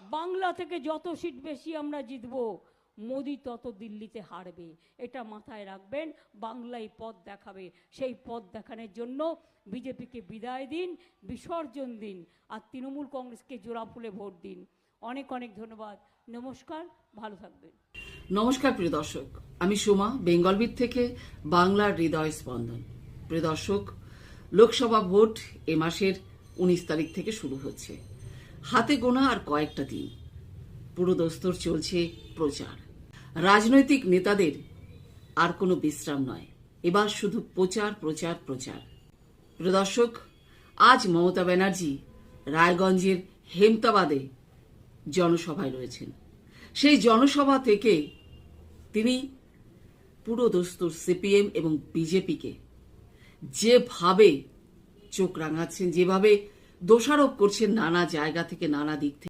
বাংলা থেকে যত সিট বেশি আমরা জিতব, মোদি তত দিল্লিতে হারবে। এটা মাথায় রাখবেন। বাংলায় পথ দেখাবে, সেই পথ দেখানোর জন্য বিজেপিকে বিদায় দিন, বিসর্জন দিন, আর তৃণমূল কংগ্রেসকে জোড়া ফুলে ভোট দিন। অনেক অনেক ধন্যবাদ। নমস্কার, ভালো থাকবেন। নমস্কার প্রিয় দর্শক, আমি সোমা, বেঙ্গলবিট থেকে বাংলার হৃদয় স্পন্দন। প্রিয় দর্শক, লোকসভা ভোট এ মাসের 19 তারিখ থেকে শুরু হচ্ছে। হাতে গোনা আর কয়েকটা দিন, পুরো দস্তর চলছে প্রচার। রাজনৈতিক নেতাদের আর কোনো বিশ্রাম নয়, এবার শুধু প্রচার প্রচার প্রচার। প্রিয় দর্শক, আজ মমতা ব্যানার্জি রায়গঞ্জের হেমতাবাদে জনসভায় রয়েছেন। সেই জনসভা থেকে তিনি পুরো দস্তুর সিপিএম এবং বিজেপিকে যেভাবে চোখ রাঙাচ্ছেন, যেভাবে দোষারোপ করছেন নানা জায়গা থেকে, নানা দিক থেকে,